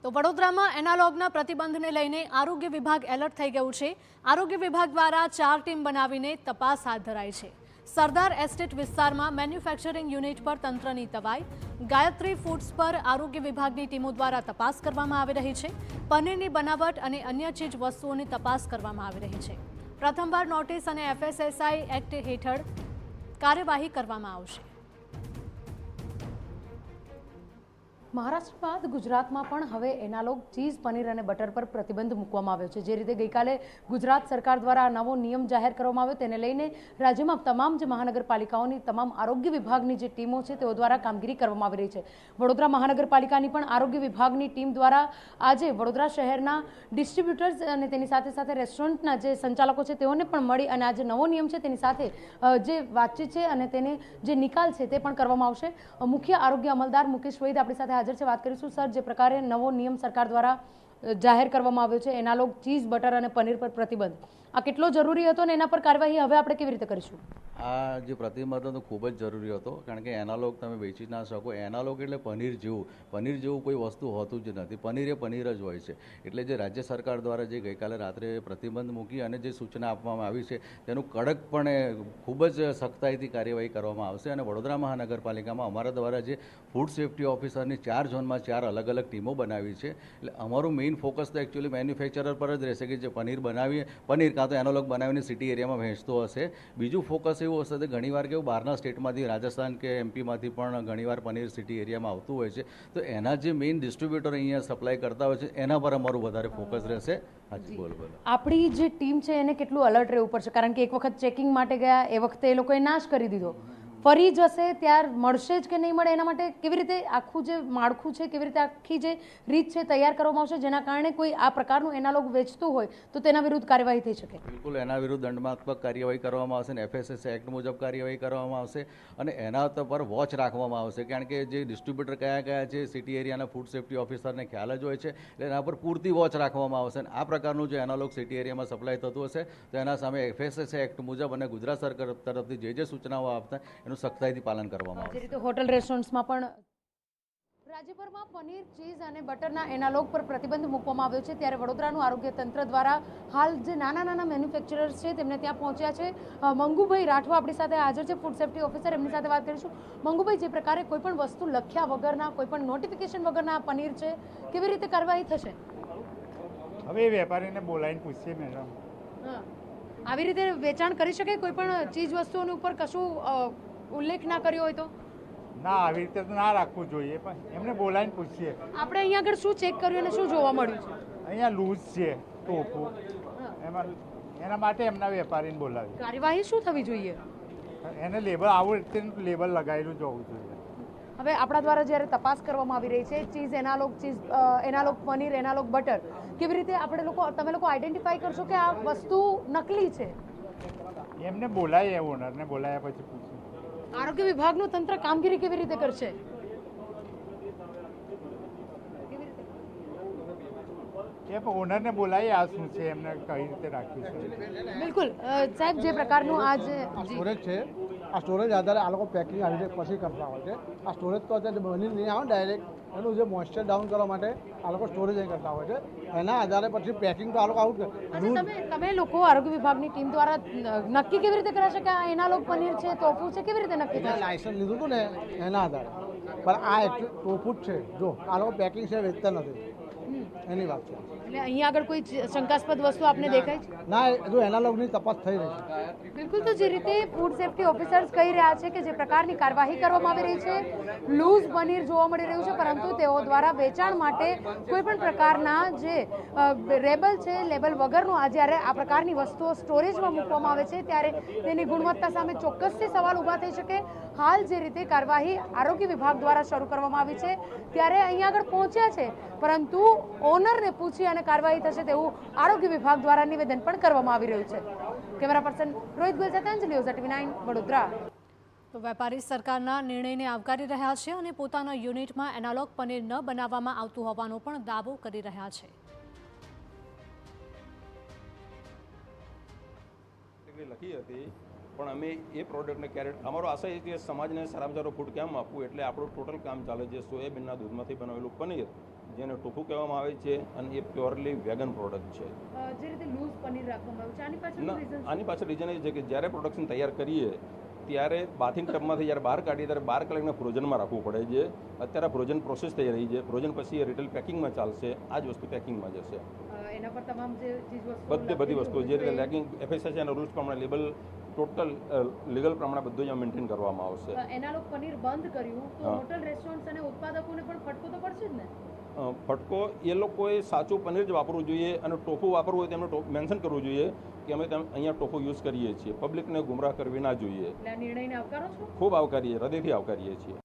તો વડોદરામાં એનાલોગના પ્રતિબંધને લઈને આરોગ્ય વિભાગ એલર્ટ થઈ ગયું છે। આરોગ્ય વિભાગ દ્વારા 4 ટીમ બનાવીને તપાસ હાથ ધરાઈ છે। સરદાર એસ્ટેટ વિસ્તારમાં મેન્યુફેક્ચરિંગ યુનિટ પર તંત્રની તવાઈ, ગાયત્રી ફૂડ્સ પર આરોગ્ય વિભાગની ટીમો દ્વારા તપાસ કરવામાં આવી રહી છે। પનીરની બનાવટ અને અન્ય ચીજ વસ્તુઓની તપાસ કરવામાં આવી રહી છે। પ્રથમવાર નોટિસ અને FSSAI એક્ટ હેઠળ કાર્યવાહી કરવામાં આવશે। મહારાષ્ટ્ર બાદ ગુજરાતમાં પણ હવે એનાલોગ ચીઝ, પનીર અને બટર પર પ્રતિબંધ મૂકવામાં આવ્યો છે। જે રીતે ગઈકાલે ગુજરાત સરકાર દ્વારા નવો નિયમ જાહેર કરવામાં આવ્યો, તેને લઈને રાજ્યમાં તમામ જે મહાનગરપાલિકાઓની તમામ આરોગ્ય વિભાગની જે ટીમો છે તેઓ દ્વારા કામગીરી કરવામાં આવી રહી છે। વડોદરા મહાનગરપાલિકાની પણ આરોગ્ય વિભાગની ટીમ દ્વારા આજે વડોદરા શહેરના ડિસ્ટ્રીબ્યુટર્સ અને તેની સાથે સાથે રેસ્ટોરન્ટના જે સંચાલકો છે તેઓને પણ મળી અને આ જે નવો નિયમ છે તેની સાથે જે વાતચીત છે અને તેને જે નિકાલ છે તે પણ કરવામાં આવશે। મુખ્ય આરોગ્ય અમલદાર મુકેશ વૈદ આપણી સાથે હાજર છે। વાત કરીશું સર, જે પ્રકારે નવો નિયમ સરકાર દ્વારા જાહેર કરવામાં આવ્યો છે, એનાલોગ ચીઝ, બટર અને પનીર પર પ્રતિબંધ, આ કેટલો જરૂરી હતો અને એના પર કાર્યવાહી હવે આપણે કેવી રીતે કરીશું? આ જે પ્રતિબંધ હતો ખૂબ જ જરૂરી હતો, કારણ કે એનાલોગ તમે વેચી ના શકો। એનાલોગ એટલે પનીર જેવું કોઈ વસ્તુ હોતું જ નથી। પનીર એ પનીર જ હોય છે। એટલે જે રાજ્ય સરકાર દ્વારા જે ગઈકાલે રાત્રે પ્રતિબંધ મૂકી અને જે સૂચના આપવામાં આવી છે તેનું કડકપણે ખૂબ જ સખ્તાઈથી કાર્યવાહી કરવામાં આવશે। અને વડોદરા મહાનગરપાલિકામાં અમારા દ્વારા જે ફૂડ સેફ્ટી ઓફિસરની 4 ઝોનમાં 4 અલગ અલગ ટીમો બનાવી છે। એટલે અમારું મેઇન ફોકસ તો એકચ્યુઅલી મેન્યુફેક્ચરર પર જ રહેશે કે જે પનીર કાં તો એનાલોગ બનાવીને સિટી એરિયામાં વહેંચતો હશે। બીજું ફોકસ એવું હશે કે ઘણીવાર કેવું બહારના સ્ટેટમાંથી, રાજસ્થાન કે એમપીમાંથી પણ ઘણીવાર પનીર સિટી એરિયામાં આવતું હોય છે, તો એના જે મેઇન ડિસ્ટ્રીબ્યુટર અહીંયા સપ્લાય કરતા હોય છે એના પર અમારું વધારે ફોકસ રહેશે। હાજી બોલો બોલો। આપણી જે ટીમ છે એને કેટલું અલર્ટ રહેવું પડશે? કારણ કે એક વખત ચેકિંગ માટે ગયા, એ વખતે એ લોકોએ નાશ કરી દીધો, ફરી જશે ત્યાર મળશે જ કે નહીં મળે, એના માટે કેવી રીતે આખું જે માળખું છે, કેવી રીતે આખી જે રીત છે તૈયાર કરવામાં આવશે, જેના કારણે કોઈ આ પ્રકારનું એનાલોગ વેચતું હોય તો તેના વિરુદ્ધ કાર્યવાહી થઈ શકે? બિલકુલ, એના વિરુદ્ધ દંડાત્મક કાર્યવાહી કરવામાં આવશે અને FSSAI એક્ટ મુજબ કાર્યવાહી કરવામાં આવશે અને એના પર વોચ રાખવામાં આવશે। કારણ કે જે ડિસ્ટ્રીબ્યુટર કયા છે સિટી એરિયાના ફૂડ સેફ્ટી ઓફિસરને ખ્યાલ જ હોય છે, એટલે એના પર પૂરતી વોચ રાખવામાં આવશે। અને આ પ્રકારનું જે એનાલોગ સિટી એરિયામાં સપ્લાય થતું હશે તો એના સામે FSSAI એક્ટ મુજબ અને ગુજરાત સરકાર તરફથી જે સૂચનાઓ આપતા એનું સખ્તાઈથી પાલન કરવામાં આવશે। જે રીતે હોટલ રેસ્ટોરન્ટ્સમાં પણ રાજ્યભરમાં પનીર, ચીઝ અને બટરના એનાલોગ પર પ્રતિબંધ મૂકવામાં આવ્યો છે, ત્યારે વડોદરાનું આરોગ્ય તંત્ર દ્વારા હાલ જે નાના મેન્યુફેક્ચરર્સ છે તેમને ત્યાં પહોંચ્યા છે। મંગુભાઈ રાઠવા આપણી સાથે હાજર છે, ફૂડ સેફ્ટી ઓફિસર, એમની સાથે વાત કરીશું। મંગુભાઈ, જે પ્રકારે કોઈ પણ વસ્તુ લખ્યા વગરના, કોઈ પણ નોટિફિકેશન વગરના પનીર છે, કેવી રીતે કાર્યવાહી થશે? હવે વેપારીને બોલાવીને પૂછીએ મેડમ। આવી રીતે વેચાણ કરી શકે કોઈ પણ ચીજ વસ્તુઓની ઉપર કશું ઉલ્લેખ ના કર્યો હોય તો? ના, આવી રીતે તો ના રાખવું જોઈએ, પણ એમને બોલાવીને પૂછીએ। આપણે અહીંયા આગળ શું ચેક કર્યું અને શું જોવા મળ્યું છે? અહીંયા લૂઝ છે ટોપું, એમાં એના માટે એમના વેપારીને બોલાવી। કાર્યવાહી શું થવી જોઈએ? એને લેબલ આવું રીતે લેબલ લગાવેલું જોવું જોઈએ। હવે આપણા દ્વારા જ્યારે તપાસ કરવામાં આવી રહી છે, cheese, analogue paneer, analogue butter, કેવી રીતે તમે લોકો આઈડેન્ટિફાઈ કરશો કે આ વસ્તુ નકલી છે? એમને બોલાવીએ, ઓનરને બોલાવ્યા પછી પૂછીએ। આરોગ્ય વિભાગનું તંત્ર કામગીરી કેવી રીતે કરશે? એ પણ ઓનરને બોલાવીએ, આ શું છે, એમને કઈ રીતે રાખ્યું છે। બિલકુલ સાહેબ, જે પ્રકારનું આજ સ્ટોરેજ છે, આ સ્ટોરેજ આધારે આ લોકો પેકિંગ આવી રીતે પછી કરતા હોય છે। આ સ્ટોરેજ તો અત્યારે બની નહીં આવે ડાયરેક્ટ, એનું જે મોઇસ્ચર ડાઉન કરવા માટે આ લોકો સ્ટોરેજ અહીં કરતા હોય છે। એના આધારે પછી પેકિંગ તો આ લોકો આવું તમે લોકો આરોગ્ય વિભાગની ટીમ દ્વારા નક્કી કેવી રીતે કરાશે કે આ એનાલોગ પનીર છે, ટોફુ છે, કેવી રીતે નક્કી થશે? લાયસન્સ લીધું હતું ને એના આધારે, પણ આ ટોફુ જ છે, જો આ લોકો પેકિંગ છે વેચતા નથી, એની વાત છે। એટલે અહીંયા આગળ કોઈ શંકાસ્પદ વસ્તુ આપને દેખાય છે? ના, જો એનાલોગની તપાસ થઈ રહી છે। બિલકુલ, તો જે રીતે ફૂડ સેફ્ટી ઓફિસર્સ કહી રહ્યા છે કે જે પ્રકારની કાર્યવાહી કરવામાં આવી રહી છે, લૂઝ પનીર જોવા મળી રહ્યું છે, પરંતુ તેઓ દ્વારા વેચાણ માટે કોઈ પણ પ્રકારના જે લેબલ છે, લેબલ વગરનું જ્યારે આ પ્રકારની વસ્તુઓ સ્ટોરેજમાં મૂકવામાં આવે છે ત્યારે તેની ગુણવત્તા સામે ચોક્કસથી સવાલ ઊભા થઈ શકે। હાલ જે રીતે કાર્યવાહી આરોગ્ય વિભાગ દ્વારા શરૂ કરવામાં આવી છે ત્યારે અહીંયા આગળ પહોંચ્યા છે, પરંતુ ઓનરને પૂછી અને કાર્યવાહી થશે તેવું આરોગ્ય વિભાગ દ્વારા નિવેદન પણ કરવામાં આવી રહ્યું છે। કેમેરા પર્સન રોહિત ગોલ સાથે અંજલિ ઓઝા, TV9 વડોદરા। તો વેપારી સરકારના નિર્ણયને આવકારી રહ્યા છે અને પોતાના યુનિટમાં એનાલોગ પનીર ન બનાવવામાં આવતું હોવાનો પણ દાવો કરી રહ્યા છે। લખી હતી, પણ અમે એ પ્રોડક્ટને ક્યારે, અમારો આશય છે કે સમાજને સારામાં સારું ફૂડ કેમ આપવું, એટલે આપણું ટોટલ કામ ચાલે છે સોયાબીનના દૂધમાંથી બનાવેલું પનીર જેને ટોફુ કહેવામાં આવે છે અને એ પ્યોરલી વેગન પ્રોડક્ટ છે. જે રીતે લૂઝ પનીર રાખવામાં આવ્યું છે આની પાછળ ના, રીઝન આની પાછળ રીઝન એ છે કે જ્યારે પ્રોડક્શન તૈયાર કરીએ ત્યારે બાથિંગ ટબમાંથી જ્યારે બહાર કાઢીએ ત્યારે 12 કલાકને ફ્રોઝનમાં રાખવું પડે છે. અત્યારે ફ્રોઝન પ્રોસેસ થઈ રહી છે. ફ્રોઝન પછી એ રિટેલ પેકિંગમાં ચાલશે. આ જ વસ્તુ પેકિંગમાં જશે. એના પર તમામ જે ચીજ વસ્તુઓ બધી વસ્તુઓ જે રીતે લેગિંગ FSSAI ના રૂલ્સ પ્રમાણે લેબલ ટોટલ લીગલ પ્રમાણે બધું જ મેન્ટેન કરવામાં આવશે. એના લોકો પનીર બંધ કર્યું તો હા. હોટલ રેસ્ટોરન્ટ અને ઉત્પાદકોને પણ ફટકો તો પડશે જ ને. ફટકો એ લોકોએ સાચું પનીર જ વાપરવું જોઈએ અને ટોફુ વાપરવું હોય તેમને મેન્શન કરવું જોઈએ કે અમે અહીંયા ટોફુ યુઝ કરીએ છીએ. પબ્લિકને ગુમરાહ કરવી ના જોઈએ. એટલે આ નિર્ણયને આવકારો છો? ખૂબ આવકારીએ, હૃદયથી આવકારીએ છીએ.